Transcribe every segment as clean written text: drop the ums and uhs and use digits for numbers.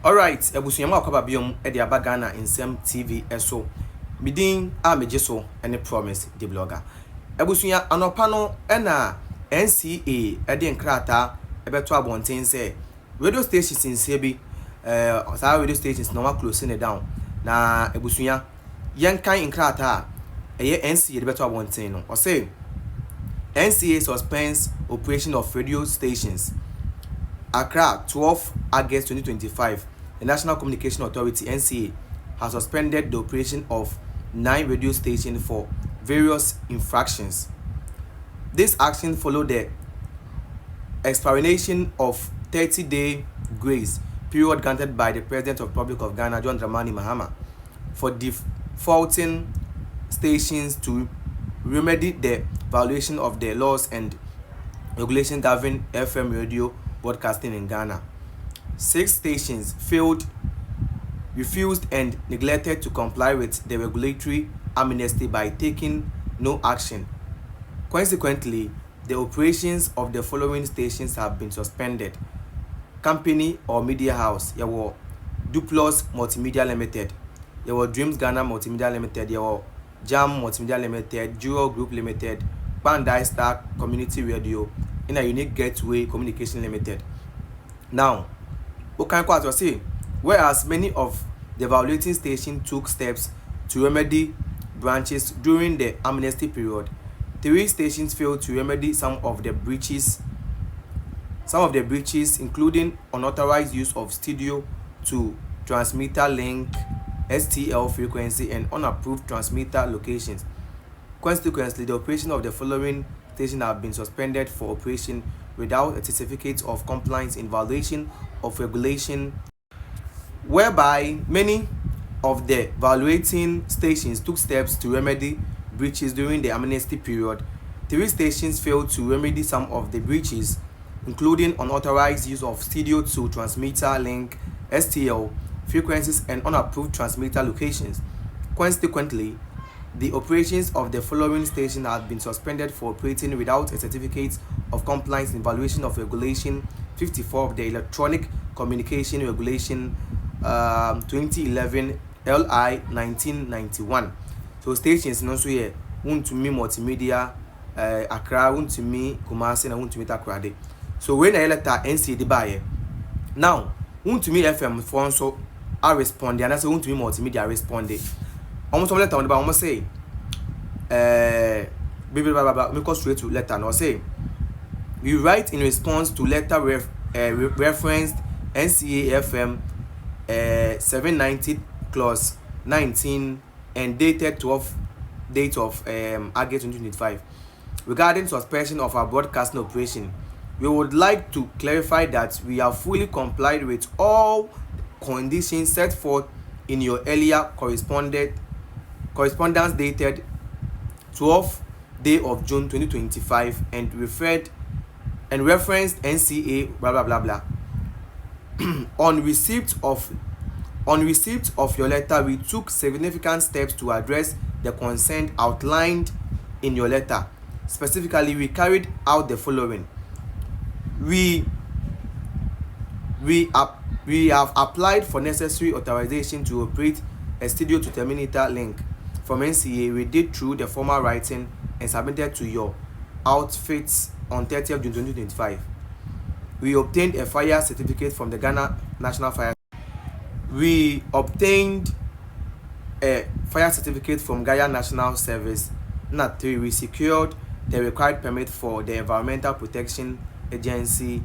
Alright, ebusuyama akwaba biom e de aba Ghana Nsem TV eso. Midin a meje so ene promise the blogger. Ebusuya anopa no na NCA e de nkrata ebeto abonten se radio stations nse bi sa radio stations no ma close ne down. Na ebusuya yenkan nkrata eye NCA de beto abonten no. O say NCA suspends operation of radio stations. Accra, 12 August 2025, the National Communication Authority (NCA) has suspended the operation of 9 radio stations for various infractions. This action followed the expiration of 30-day grace period granted by the President of the Republic of Ghana, John Dramani Mahama, for defaulting stations to remedy the violation of the laws and regulations governing FM radio broadcasting in Ghana. 6 stations refused and neglected to comply with the regulatory amnesty by taking no action. Consequently, the operations of the following stations have been suspended. Company or media house, yawo Duplus Multimedia Limited, yawo Dreams Ghana Multimedia Limited, yawo Jam Multimedia Limited, Jewel Group Limited, Bandai Star Community Radio, in a Unique Gateway Communication Limited. Now, Okanko say, whereas many of the evaluating stations took steps to remedy branches during the amnesty period, 3 stations failed to remedy some of the breaches, including unauthorized use of studio to transmitter link STL frequency and unapproved transmitter locations. Consequently, the operation of the following stations have been suspended for operation without a certificate of compliance in violation of regulation, whereby many of the evaluating stations took steps to remedy breaches during the amnesty period. 3 stations failed to remedy some of the breaches, including unauthorized use of studio to transmitter link STL frequencies and unapproved transmitter locations. Consequently, the operations of the following stations have been suspended for operating without a certificate of compliance in violation of Regulation 54 of the Electronic Communication Regulation 2011 LI 1991. So stations no so here Wontumi Multimedia Accra, Wontumi Kumasi na Wontumi Takoradi. So when I letter NCA de buy now Wontumi FM for so I respond and I say Wontumi Multimedia responded. Almost letter on the almost say me go straight to letter no say we write in response to letter referenced NCA FM 790 clause 19 and dated 12 date of August 2025 regarding suspension of our broadcasting operation. We would like to clarify that we have fully complied with all conditions set forth in your earlier correspondence dated 12th day of June 2025 and referenced NCA blah blah blah blah. On receipt of your letter, we took significant steps to address the concern outlined in your letter. Specifically, we carried out the following. We have applied for necessary authorization to operate a studio to terminator link from NCA. We did through the formal writing and submitted to your outfits on 30th June 2025. We obtained a fire certificate from the Ghana National Fire. We obtained a fire certificate from Ghana National Service. Not 3. We secured the required permit for the Environmental Protection Agency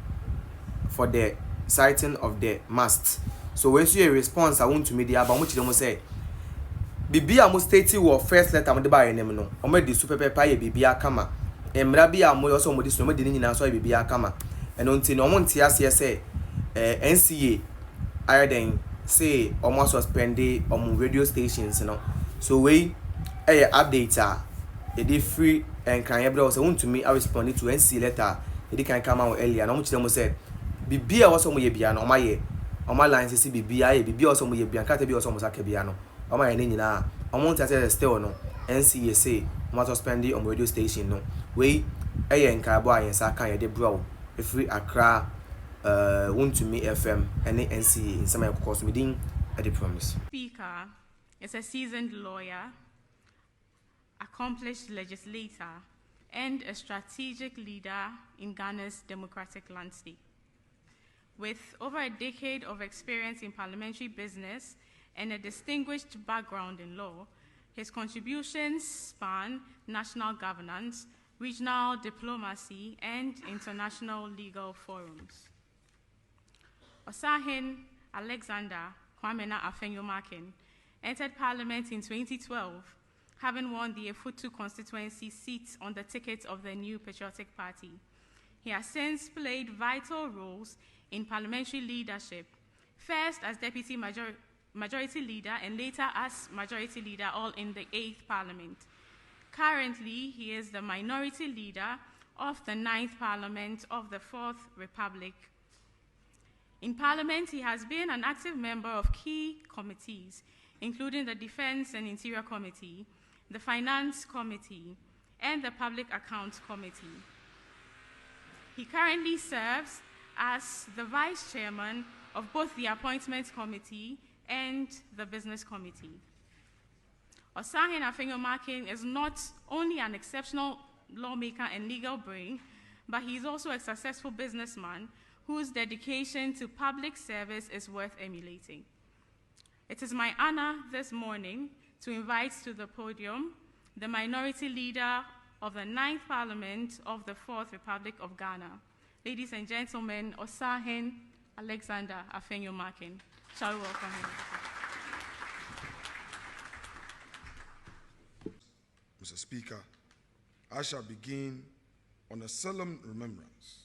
for the sighting of the mast. So when you response, I want to media, but much them say. Bibia mo state wo first letter mo de ba yenem no. O me di super papa ye bibia kama. Emra bia mo yo so mo di so mo di nyina so bibia kama. Eno nti no mo ntia ase say NCA ayeden say almost suspended on radio stations no. So we update e dey free and kan every was want to me I responded to NCA letter. E dey kan come out earlier. No mo chire mo say bibia wo so mo ye bia no o ma ye. O ma line say bibia ye bibia wo so mo ye bia kan ta bia wo so mo saka bia no. Oma ene nyina omo ntase still no NCA say omo suspend on radio station no we nka bo ayensa kan ye de bro e free Accra Wontumi FM and NCA in some course within the promise. Speaker is a seasoned lawyer, accomplished legislator, and a strategic leader in Ghana's democratic landscape. With over a decade of experience in parliamentary business and a distinguished background in law, his contributions span national governance, regional diplomacy, and international legal forums. Osahin Alexander Kwamena Afenyomakin entered Parliament in 2012, having won the Efutu constituency seat on the ticket of the New Patriotic Party. He has since played vital roles in parliamentary leadership, first as Deputy Majority Leader and later as Majority Leader, all in the 8th Parliament. Currently, he is the Minority Leader of the 9th Parliament of the 4th Republic. In Parliament, he has been an active member of key committees, including the Defense and Interior Committee, the Finance Committee, and the Public Accounts Committee. He currently serves as the Vice Chairman of both the Appointments Committee and the Business Committee. Osahin Afenyomakin is not only an exceptional lawmaker and legal brain, but he is also a successful businessman whose dedication to public service is worth emulating. It is my honor this morning to invite to the podium the Minority Leader of the 9th Parliament of the 4th Republic of Ghana. Ladies and gentlemen, Osahin Alexander Afenyomakin. Shall we welcome him? Mr. Speaker, I shall begin on a solemn remembrance.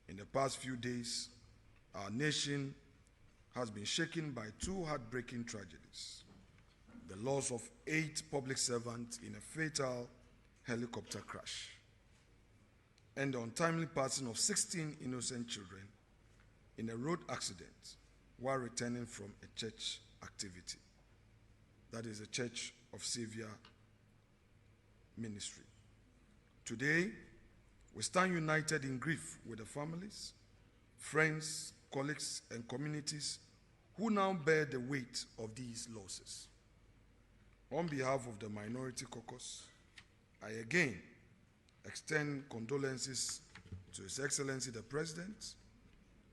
In the past few days, our nation has been shaken by two heartbreaking tragedies: the loss of 8 public servants in a fatal helicopter crash, and the untimely passing of 16 innocent children in a road accident while returning from a church activity. That is the Church of Savior ministry. Today, we stand united in grief with the families, friends, colleagues, and communities who now bear the weight of these losses. On behalf of the Minority Caucus, I again extend condolences to His Excellency the President,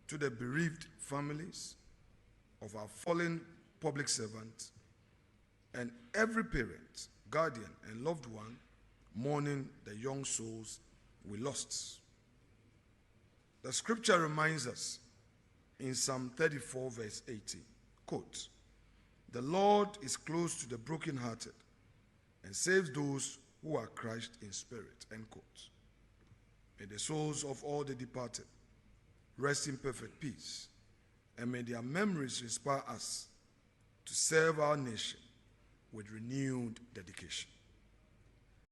to the bereaved families of our fallen public servants, and every parent, guardian, and loved one mourning the young souls we lost. The scripture reminds us in Psalm 34, verse 18, quote, "The Lord is close to the brokenhearted and saves those who are crushed in spirit," end quote. May the souls of all the departed rest in perfect peace, and may their memories inspire us to serve our nation with renewed dedication.